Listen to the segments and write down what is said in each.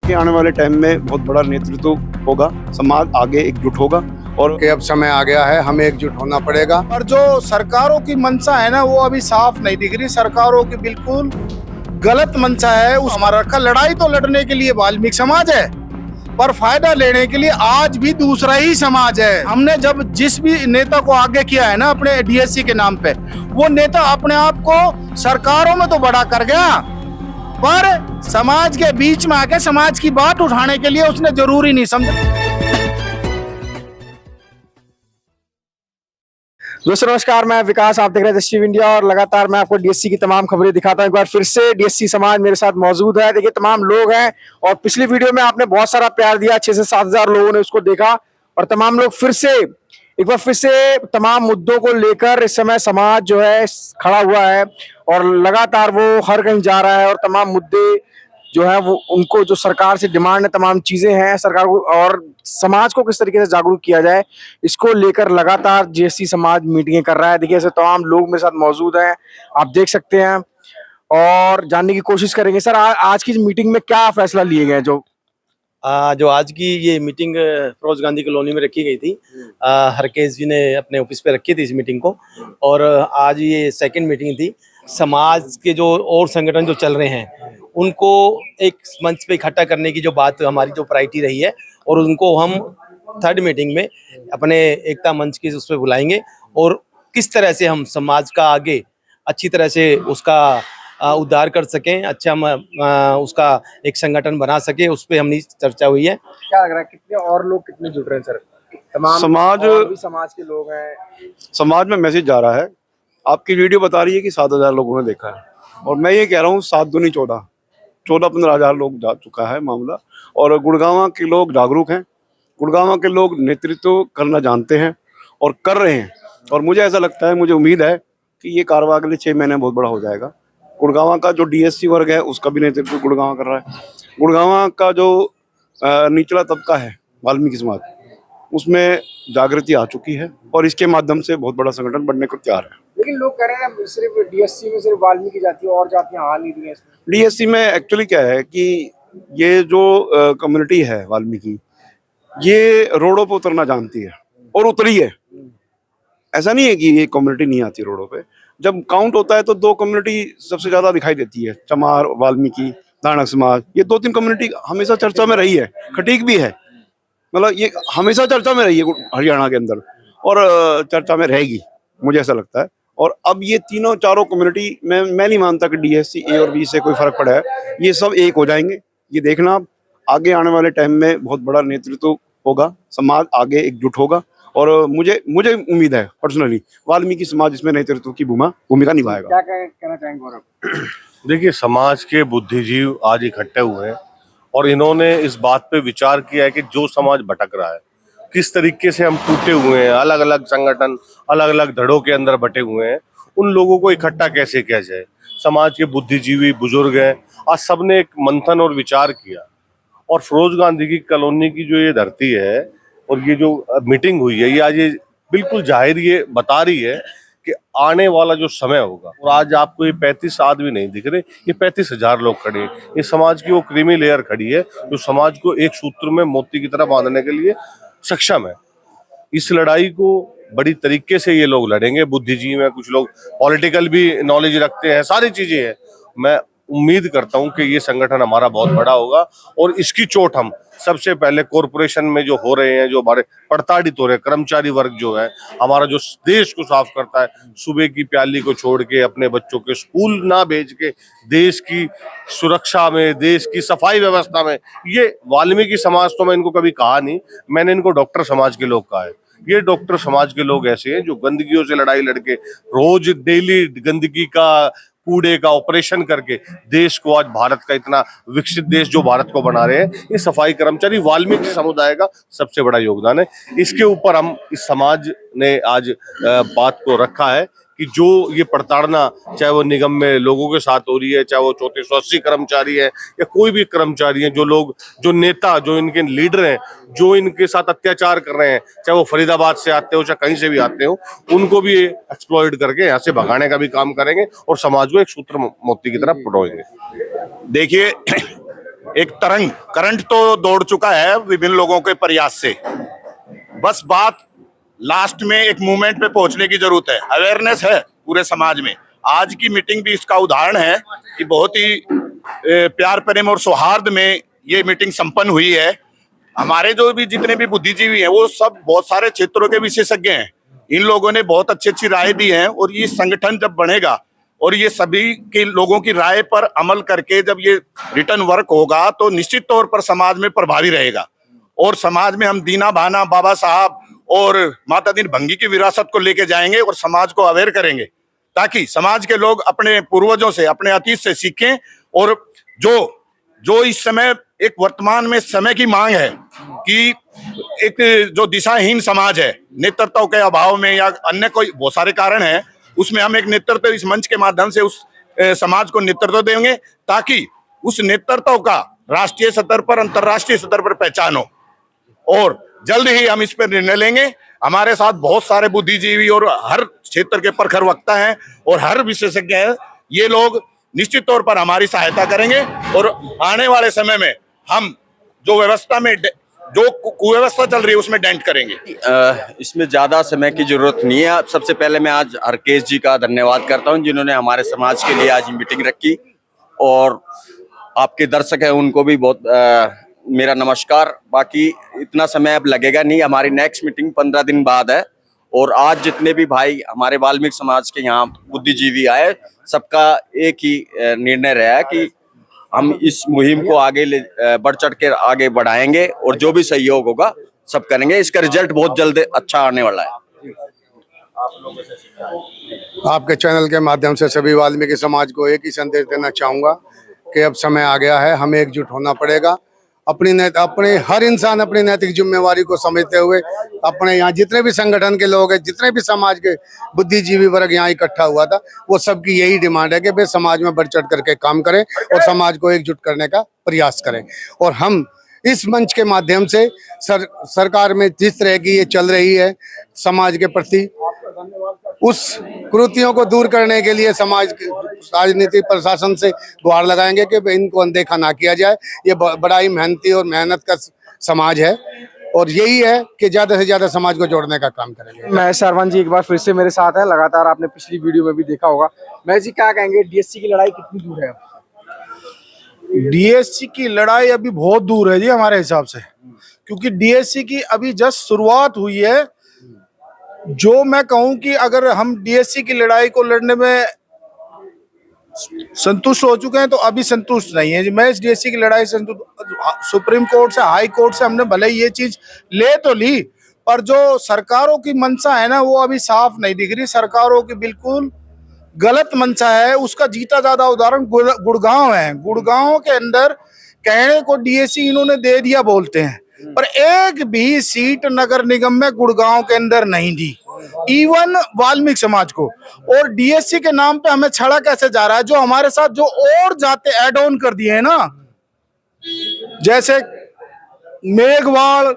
आगे आने वाले टाइम में बहुत बड़ा नेतृत्व होगा, समाज आगे एकजुट होगा और अब समय आ गया है, हमें एकजुट होना पड़ेगा। और जो सरकारों की मंशा है ना, वो अभी साफ नहीं दिख रही। सरकारों की बिल्कुल गलत मंशा है। उस हमारा रखा लड़ाई तो लड़ने के लिए वाल्मीकि समाज है, पर फायदा लेने के लिए आज भी दूसरा ही समाज है। हमने जब जिस भी नेता को आगे किया है ना अपने डीएससी के नाम पे, वो नेता अपने आप को सरकारों में तो बड़ा कर गया, पर समाज के बीच में आके समाज की बात उठाने के लिए उसने जरूरी नहीं समझा। दोस्तों नमस्कार, मैं विकास, आप देख रहे हैं जस्टिव इंडिया और लगातार मैं आपको डीएससी की तमाम खबरें दिखाता हूं। एक बार फिर से डीएससी समाज मेरे साथ मौजूद है। देखिए तमाम लोग हैं और पिछली वीडियो में आपने बहुत सारा प्यार दिया, 6 से 7 हजार लोगों ने उसको देखा और तमाम लोग एक बार फिर से तमाम मुद्दों को लेकर इस समय समाज जो है खड़ा हुआ है और लगातार वो हर कहीं जा रहा है और तमाम मुद्दे जो है वो उनको जो सरकार से डिमांड है, तमाम चीजें हैं सरकार को और समाज को किस तरीके से जागरूक किया जाए, इसको लेकर लगातार डीएससी समाज मीटिंगें कर रहा है। देखिए ऐसे तमाम लोग मेरे साथ मौजूद हैं, आप देख सकते हैं और जानने की कोशिश करेंगे। सर आज की मीटिंग में क्या फैसला लिए गए? जो आज की ये मीटिंग फिरोज गांधी कॉलोनी में रखी गई थी, हरकेश जी ने अपने ऑफिस पे रखी थी इस मीटिंग को, और आज ये सेकंड मीटिंग थी। समाज के जो और संगठन जो चल रहे हैं उनको एक मंच पे इकट्ठा करने की जो बात हमारी जो प्रायोरिटी रही है, और उनको हम थर्ड मीटिंग में अपने एकता मंच की उस पर बुलाएंगे और किस तरह से हम समाज का आगे अच्छी तरह से उसका उद्धार कर सकें, अच्छा उसका एक संगठन बना सके, उस पर हमारी चर्चा हुई है। क्या लग रहा है कितने और लोग कितने जुड़ रहे हैं सर? तमाम समाज के लोग हैं, समाज में मैसेज जा रहा है। आपकी वीडियो बता रही है कि 7,000 लोगों ने देखा है और मैं ये कह रहा हूँ 7 दूनी 14-15 हजार लोग जा चुका है मामला। और गुड़गांव के लोग जागरूक हैं, गुड़गांव के लोग नेतृत्व करना जानते हैं और कर रहे हैं, और मुझे ऐसा लगता है, मुझे उम्मीद है कि ये कार्रवाई अगले 6 महीने बहुत बड़ा हो जाएगा। गुड़गांव का जो डीएससी वर्ग है उसका भी नेतृत्व गुड़गांव कर रहा है। गुड़गांव का जो निचला तबका है वाल्मीकि समाज, उसमें जागृति आ चुकी है और इसके माध्यम से बहुत बड़ा संगठन बनने को तैयार है। लेकिन लोग कह रहे हैं सिर्फ डीएससी में सिर्फ वाल्मीकि जाति और जातियां आ नहीं रही हैं। डीएससी में एक्चुअली क्या है कि ये जो कम्युनिटी है वाल्मीकि, ये रोडों पे उतरना जानती है और उतरी है। ऐसा नहीं है कि ये कम्युनिटी नहीं आती रोडों पे। जब काउंट होता है तो 2 कम्युनिटी सबसे ज्यादा दिखाई देती है, चमार, वाल्मीकि, दानक समाज। ये 2-3 कम्युनिटी हमेशा चर्चा में रही है, खटीक भी है, मतलब ये हमेशा चर्चा में रही है हरियाणा के अंदर और चर्चा में रहेगी, मुझे ऐसा लगता है। और अब ये तीनों चारों कम्युनिटी में मैं नहीं मानता कि डीएससी ए और बी से कोई फर्क पड़ा है, ये सब एक हो जाएंगे। ये देखना आप आगे आने वाले टाइम में बहुत बड़ा नेतृत्व होगा, समाज आगे एकजुट होगा और मुझे उम्मीद है पर्सनली वाल्मीकि समाज इसमें नेतृत्व की भूमिका निभाएगा। क्या कहना चाहेंगे गौरव? देखिए, समाज के बुद्धिजीव आज इकट्ठे हुए हैं और इन्होंने इस बात पे विचार किया है कि जो समाज भटक रहा है, किस तरीके से हम टूटे हुए हैं, अलग अलग संगठन अलग अलग धड़ों के अंदर बटे हुए हैं, उन लोगों को इकट्ठा कैसे किया जाए। समाज के बुद्धिजीवी बुजुर्ग हैं, आज सबने एक मंथन और विचार किया और फिरोज गांधी की कॉलोनी की जो ये धरती है और ये जो मीटिंग हुई है, ये आज ये बिल्कुल जाहिर ये बता रही है कि आने वाला जो समय होगा, और आज आपको ये 35 आदमी नहीं दिख रहे, ये 35,000 लोग खड़े हैं। ये समाज की वो क्रीमी लेयर खड़ी है जो समाज को एक सूत्र में मोती की तरह बांधने के लिए सक्षम है। इस लड़ाई को बड़ी तरीके से ये लोग लड़ेंगे। बुद्धिजीवी हैं, कुछ लोग पॉलिटिकल भी नॉलेज रखते हैं, सारी चीजें हैं। मैं उम्मीद करता हूं कि ये संगठन हमारा बहुत बड़ा होगा और इसकी चोट हम सबसे पहले कॉरपोरेशन में जो हो रहे हैं, जो हमारे प्रताड़ित हो रहे हैं कर्मचारी वर्ग जो है, हमारा जो देश को साफ करता है, सुबह की प्याली को छोड़ के अपने बच्चों के स्कूल ना भेज के देश की सुरक्षा में, देश की सफाई व्यवस्था में, ये वाल्मीकि समाज तो मैं इनको कभी कहा नहीं, मैंने इनको डॉक्टर समाज के लोग कहा है। ये डॉक्टर समाज के लोग ऐसे हैं जो गंदगियों से लड़ाई लड़के रोज डेली गंदगी का, कूड़े का ऑपरेशन करके देश को आज भारत का इतना विकसित देश जो भारत को बना रहे हैं, ये सफाई कर्मचारी वाल्मीकि समुदाय का सबसे बड़ा योगदान है। इसके ऊपर हम इस समाज ने आज बात को रखा है कि जो ये प्रताड़ना चाहे वो निगम में लोगों के साथ हो रही है, चाहे वो 3480 कर्मचारी है या कोई भी कर्मचारी है, जो लोग, जो नेता, जो इनके लीडर हैं, जो इनके साथ अत्याचार कर रहे हैं, चाहे वो फरीदाबाद से आते हो चाहे कहीं से भी आते हो, उनको भी एक्सप्लॉइट करके यहाँ से भगाने का भी काम करेंगे और समाज को एक सूत्र मोती की तरफ पिरोएंगे। देखिए, एक तरंग करंट तो दौड़ चुका है विभिन्न लोगों के प्रयास से। बस बात लास्ट में एक मूवमेंट पे पहुंचने की जरूरत है, अवेयरनेस है पूरे समाज में। आज की मीटिंग भी इसका उदाहरण है कि बहुत ही प्यार प्रेम और सौहार्द में ये मीटिंग संपन्न हुई है। हमारे जो भी जितने भी बुद्धिजीवी हैं वो सब बहुत सारे क्षेत्रों के विशेषज्ञ हैं। इन लोगों ने बहुत अच्छी अच्छी राय दी है और ये संगठन जब बढ़ेगा और ये सभी के लोगों की राय पर अमल करके जब ये रिटर्न वर्क होगा तो निश्चित तौर पर समाज में प्रभावी रहेगा। और समाज में हम दीना भाना बाबा साहब और माता दीन भंगी की विरासत को लेके जाएंगे और समाज को अवेयर करेंगे, ताकि समाज के लोग अपने पूर्वजों से, अपने अतीत से सीखें। और जो इस समय एक वर्तमान में समय की मांग है कि एक जो दिशाहीन समाज है, नेतृत्व के अभाव में या अन्य कोई बहुत सारे कारण है, उसमें हम एक नेतृत्व इस मंच के माध्यम से उस समाज को नेतृत्व देंगे, ताकि उस नेतृत्व का राष्ट्रीय स्तर पर, अंतर्राष्ट्रीय स्तर पर पहचान हो। और जल्द ही हम इस पर निर्णय लेंगे। हमारे साथ बहुत सारे बुद्धिजीवी और हर क्षेत्र के प्रखर वक्ता हैं और हर विशेषज्ञ हैं। ये लोग निश्चित तौर पर हमारी सहायता करेंगे और आने वाले समय में हम जो व्यवस्था में जो कुव्यवस्था चल रही है उसमें डेंट करेंगे। इसमें ज्यादा समय की जरूरत नहीं है। सबसे पहले मैं आज हरकेश जी का धन्यवाद करता हूं जिन्होंने हमारे समाज के लिए आज मीटिंग रखी, और आपके दर्शक हैं उनको भी बहुत मेरा नमस्कार। बाकी इतना समय अब लगेगा नहीं, हमारी नेक्स्ट मीटिंग 15 दिन बाद है। और आज जितने भी भाई हमारे वाल्मीकि समाज के यहाँ बुद्धिजीवी आए, सबका एक ही निर्णय रहा है कि हम इस मुहिम को आगे बढ़ चढ़ के आगे बढ़ाएंगे और जो भी सहयोग होगा सब करेंगे। इसका रिजल्ट बहुत जल्द अच्छा आने वाला है। आपके चैनल के माध्यम से सभी वाल्मीकि समाज को एक ही संदेश देना चाहूँगा कि अब समय आ गया है, हमें एकजुट होना पड़ेगा। अपने हर इंसान अपनी नैतिक जिम्मेवारी को समझते हुए अपने यहाँ जितने भी संगठन के लोग हैं, जितने भी समाज के बुद्धिजीवी वर्ग यहाँ इकट्ठा हुआ था, वो सबकी यही डिमांड है कि वे समाज में बढ़ चढ़ करके काम करें और समाज को एकजुट करने का प्रयास करें। और हम इस मंच के माध्यम से सरकार में जिस तरह की ये चल रही है समाज के प्रति, उस कुरीतियों को दूर करने के लिए समाज राजनीति प्रशासन से गुहार लगाएंगे कि इनको अनदेखा ना किया जाए। ये बड़ा ही मेहनती और मेहनत का समाज है और यही है कि ज्यादा से ज्यादा समाज को जोड़ने का काम करेंगे। महेश सरवन जी एक बार फिर से मेरे साथ है, लगातार आपने पिछली वीडियो में भी देखा होगा। महेश जी क्या कहेंगे, डीएससी की लड़ाई कितनी दूर है? डीएससी की लड़ाई अभी बहुत दूर है जी हमारे हिसाब से, क्योंकि डीएससी की अभी जस्ट शुरुआत हुई है। जो मैं कहूं कि अगर हम डीएससी की लड़ाई को लड़ने में संतुष्ट हो चुके हैं तो अभी संतुष्ट नहीं है। मैं इस डीएससी की लड़ाई सुप्रीम कोर्ट से, हाई कोर्ट से हमने भले ये चीज ले तो ली, पर जो सरकारों की मंशा है ना वो अभी साफ नहीं दिख रही। सरकारों की बिल्कुल गलत मंशा है। उसका जीता ज्यादा उदाहरण गुड़गांव है। गुड़गांव के अंदर कहने को डीएससी इन्होंने दे दिया बोलते हैं, पर एक भी सीट नगर निगम में गुड़गांव के अंदर नहीं दी, इवन वाल्मीकि समाज को। और डीएससी के नाम पे हमें छड़ा कैसे जा रहा है? जो हमारे साथ जो और जाते ऐड ऑन कर दिए हैं ना, जैसे मेघवाड़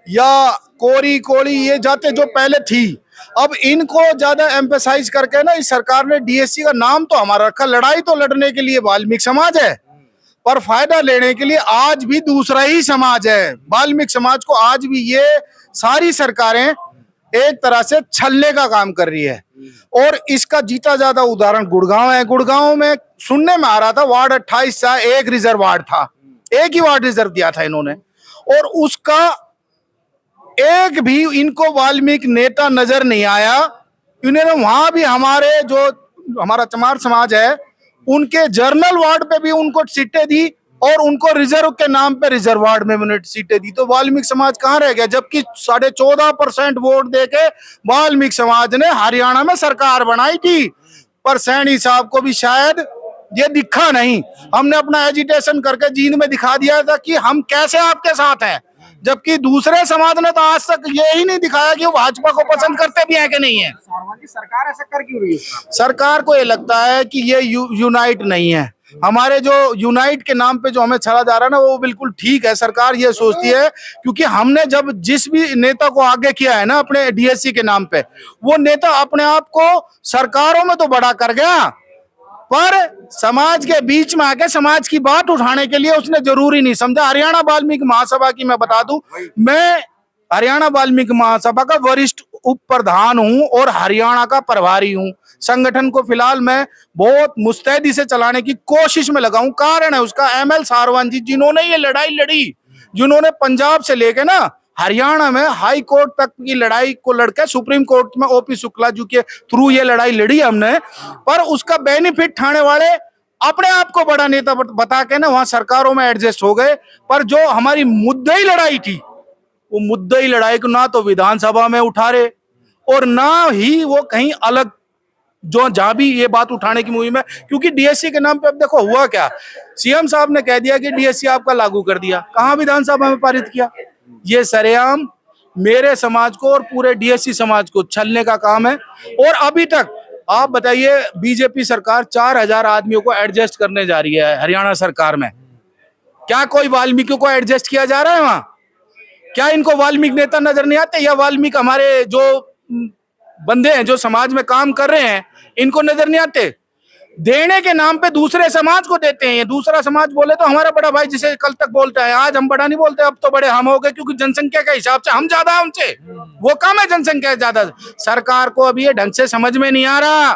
या कोरी कोड़ी, ये जाते जो पहले थी, अब इनको ज्यादा एम्फेसाइज करके ना इस सरकार ने डीएससी का नाम तो हमारा रखा। लड़ाई तो लड़ने के लिए वाल्मीकि समाज है, पर फायदा लेने के लिए आज भी दूसरा ही समाज है। वाल्मीकि समाज को आज भी ये सारी सरकारें एक तरह से छलने का काम कर रही है। और इसका जीता ज्यादा उदाहरण गुड़गांव है। गुड़गांव में सुनने में आ रहा था वार्ड 28 था, एक रिजर्व वार्ड था, एक ही वार्ड रिजर्व दिया था इन्होंने, और उसका एक भी इनको वाल्मीकि नेता नजर नहीं आया। इन्होंने वहां भी हमारा चमार समाज है उनके जर्नल वार्ड पे भी उनको सीटें दी और उनको रिजर्व के नाम पे रिजर्व वार्ड में भी सीटें दी। तो वाल्मीकि समाज कहाँ रह गया? जबकि 14.5% वोट देके वाल्मीकि समाज ने हरियाणा में सरकार बनाई थी, पर सैनी साहब को भी शायद ये दिखा नहीं। हमने अपना एजिटेशन करके जींद में दिखा दिया था कि हम कैसे आपके साथ हैं, जबकि दूसरे समाज ने तो आज तक ये ही नहीं दिखाया कि वो भाजपा को पसंद करते भी हैं कि नहीं है। सरकार ऐसा कर क्यों रही है? सरकार को ये लगता है कि ये यूनाइट नहीं है। हमारे जो यूनाइट के नाम पे जो हमें छड़ा जा रहा है ना, वो बिल्कुल ठीक है। सरकार ये सोचती है, क्योंकि हमने जब जिस भी नेता को आगे किया है ना अपने डीएससी के नाम पे, वो नेता अपने आप को सरकारों में तो बड़ा कर गया, पर समाज के बीच में आके समाज की बात उठाने के लिए उसने जरूरी नहीं समझा। हरियाणा वाल्मीकि महासभा की मैं बता दूं, मैं हरियाणा वाल्मीकि महासभा का वरिष्ठ उप प्रधान हूं और हरियाणा का प्रभारी हूं। संगठन को फिलहाल मैं बहुत मुस्तैदी से चलाने की कोशिश में लगा हूं। कारण है उसका ML सारवान जी, जिन्होंने ये लड़ाई लड़ी, जिन्होंने पंजाब से लेके ना हरियाणा में हाई कोर्ट तक की लड़ाई को लड़के सुप्रीम कोर्ट में OP शुक्ला जी के थ्रू ये लड़ाई लड़ी हमने, पर उसका बेनिफिट उठाने वाले अपने आप को बड़ा नेता बता के ना वहां सरकारों में एडजस्ट हो गए। पर जो हमारी मुद्दई लड़ाई थी, वो मुद्दई लड़ाई को ना तो विधानसभा में उठा रहे और ना ही वो कहीं अलग जो जहां भी ये बात उठाने की मुहिम है। क्योंकि DSC के नाम पे अब देखो हुआ क्या, CM साहब ने कह दिया कि DSC आपका लागू कर दिया, कहां विधानसभा में पारित किया। ये सरेआम मेरे समाज को और पूरे DSC समाज को छलने का काम है। और अभी तक आप बताइए, बीजेपी सरकार 4000 आदमियों को एडजस्ट करने जा रही है हरियाणा सरकार में। क्या कोई वाल्मीकियों को एडजस्ट किया जा रहा है वहां? क्या इनको वाल्मीकि नेता नजर नहीं आते? या वाल्मीकि हमारे जो बंदे हैं जो समाज में काम कर रहे हैं, इनको नजर नहीं आते? देने के नाम पे दूसरे समाज को देते हैं। ये दूसरा समाज बोले तो हमारा बड़ा भाई जिसे कल तक बोलता है, आज हम बड़ा नहीं बोलते, अब तो बड़े हम हो गए, क्योंकि जनसंख्या के हिसाब से हम ज्यादा हैं उनसे, वो कम है जनसंख्या ज्यादा। सरकार को अभी ये ढंग से समझ में नहीं आ रहा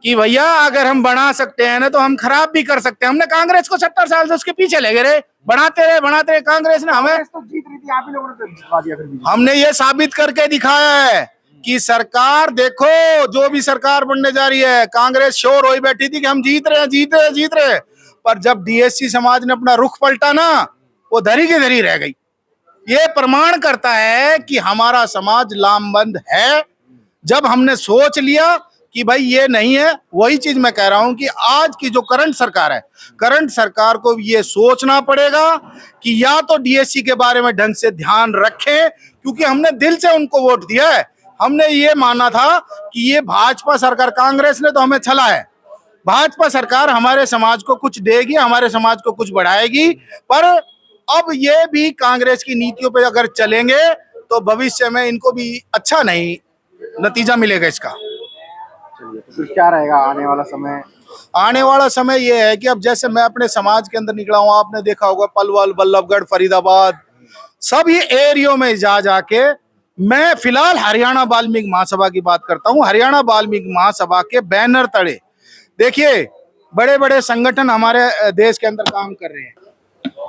कि भैया अगर हम बना सकते हैं ना तो हम खराब भी कर सकते हैं। हमने कांग्रेस को 70 साल से उसके पीछे लगे रहे, बनाते रहे कांग्रेस ने हमें, तो जीत रही थी, आप ही लोगों ने तो जितवा दिया फिर भी। हमने ये साबित करके दिखाया है कि सरकार देखो, जो भी सरकार बनने जा रही है, कांग्रेस श्योर हो बैठी थी कि हम जीत रहे। पर जब DSC समाज ने अपना रुख पलटा ना, वो धरी की धरी रह गई। ये प्रमाण करता है कि हमारा समाज लामबंद है। जब हमने सोच लिया कि भाई ये नहीं है, वही चीज मैं कह रहा हूं कि आज की जो करंट सरकार है, करंट सरकार को ये सोचना पड़ेगा कि या तो DSC के बारे में ढंग से ध्यान रखें, क्योंकि हमने दिल से उनको वोट दिया है। हमने ये माना था कि ये भाजपा सरकार, कांग्रेस ने तो हमें छला है, भाजपा सरकार हमारे समाज को कुछ देगी, हमारे समाज को कुछ बढ़ाएगी। पर अब ये भी कांग्रेस की नीतियों पे अगर चलेंगे तो भविष्य में इनको भी अच्छा नहीं नतीजा मिलेगा इसका। फिर क्या रहेगा आने वाला समय? आने वाला समय ये है कि अब जैसे मैं अपने समाज के अंदर निकला हूँ, आपने देखा होगा पलवल, बल्लभगढ़, फरीदाबाद, सभी एरियो में जा जाके मैं फिलहाल हरियाणा वाल्मीकि महासभा की बात करता हूँ। हरियाणा वाल्मीकि महासभा के बैनर तले देखिए बड़े बड़े संगठन हमारे देश के अंदर काम कर रहे हैं।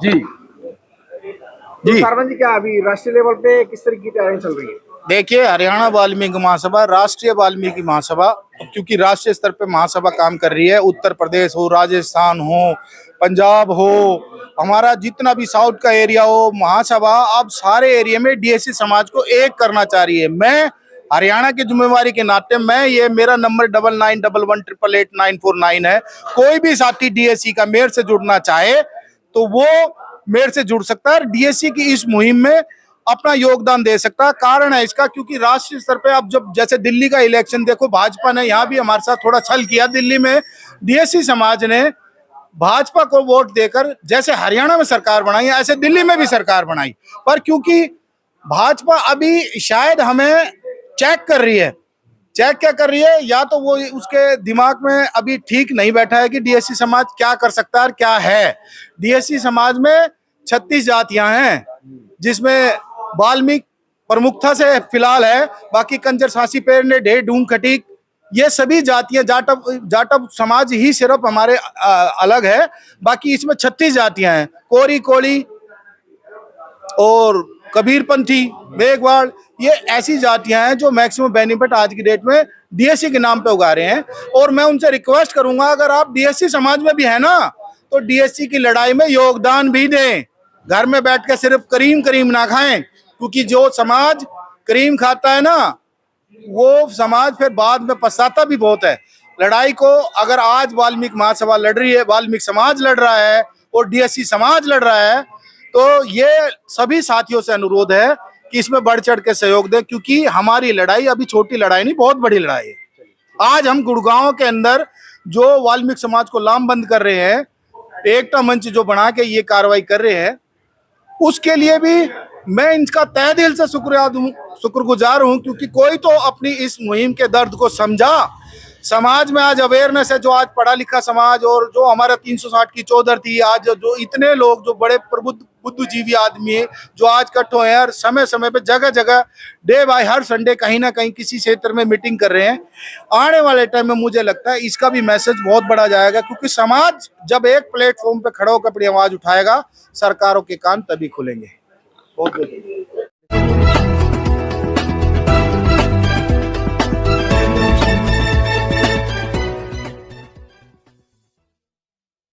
जी तो सारवन जी, क्या अभी राष्ट्रीय लेवल पे किस तरह की तैयारी चल रही है? देखिए, हरियाणा वाल्मीकि महासभा, राष्ट्रीय वाल्मीकि महासभा, क्योंकि राष्ट्रीय स्तर पे महासभा काम कर रही है, उत्तर प्रदेश हो, राजस्थान हो, पंजाब हो, हमारा जितना भी साउथ का एरिया हो, महासभा अब सारे एरिया में DSC समाज को एक करना चाह रही है। मैं हरियाणा की जिम्मेवारी के नाते ये मेरा नंबर 9911888949 है। कोई भी साथी DSC का मेयर से जुड़ना चाहे तो वो मेयर से जुड़ सकता है, DSC की इस मुहिम में अपना योगदान दे सकता है। कारण है इसका, क्योंकि राष्ट्रीय स्तर पे अब जब जैसे दिल्ली का इलेक्शन देखो, भाजपा ने यहाँ भी हमारे साथ थोड़ा छल किया। दिल्ली में DSC समाज ने भाजपा को वोट देकर जैसे हरियाणा में सरकार बनाई ऐसे दिल्ली में भी सरकार बनाई। पर क्योंकि भाजपा अभी शायद हमें चेक कर रही है, चेक क्या कर रही है, या तो वो उसके दिमाग में अभी ठीक नहीं बैठा है कि DSC समाज क्या कर सकता है और क्या है। DSC समाज में 36 जातियां हैं, जिसमें वाल्मीकि प्रमुखता से फिलहाल है, बाकी कंजर, सांसी, पेरने, ढेर, ढूंग, खटीक, ये सभी जातियां, जाटव समाज ही सिर्फ हमारे अलग है, बाकी इसमें 36 जातियां हैं। कोरी, कोली और कबीरपंथी, मेघवाड़, ये ऐसी जातियां हैं जो मैक्सिमम बेनिफिट आज की डेट में DSC के नाम पे उगा रहे हैं। और मैं उनसे रिक्वेस्ट करूंगा, अगर आप DSC समाज में भी है ना, तो DSC की लड़ाई में योगदान भी दें। घर में बैठ के सिर्फ करीम ना खाएं, क्योंकि जो समाज करीम खाता है ना, वो समाज फिर बाद में पछताता भी बहुत है। लड़ाई को अगर आज वाल्मीकि महासभा लड़ रही है, वाल्मीकि समाज लड़ रहा है और DSC समाज लड़ रहा है, तो ये सभी साथियों से अनुरोध है कि इसमें बढ़ चढ़ के सहयोग दें, क्योंकि हमारी लड़ाई अभी छोटी लड़ाई नहीं, बहुत बड़ी लड़ाई है। आज हम गुड़गांव के अंदर जो वाल्मीकि समाज को लामबंद कर रहे हैं, एकता मंच जो बना के ये कार्रवाई कर रहे हैं, उसके लिए भी मैं इनका तहे दिल से शुक्रगुजार हूं, क्योंकि कोई तो अपनी इस मुहिम के दर्द को समझा। समाज में आज अवेयरनेस है, जो आज पढ़ा लिखा समाज और जो हमारा 360 की चौधर थी, आज जो इतने लोग जो बड़े प्रबुद्ध बुद्धिजीवी आदमी है जो आज इकट्ठे हुए हैं और समय समय पे जगह जगह डे बाय हर संडे कहीं ना कहीं किसी क्षेत्र में मीटिंग कर रहे हैं। आने वाले टाइम में मुझे लगता है इसका भी मैसेज बहुत बड़ा जाएगा, क्योंकि समाज जब एक प्लेटफॉर्म पे खड़ा होकर अपनी आवाज उठाएगा, सरकारों के कान तभी खुलेंगे। बहुत बहुत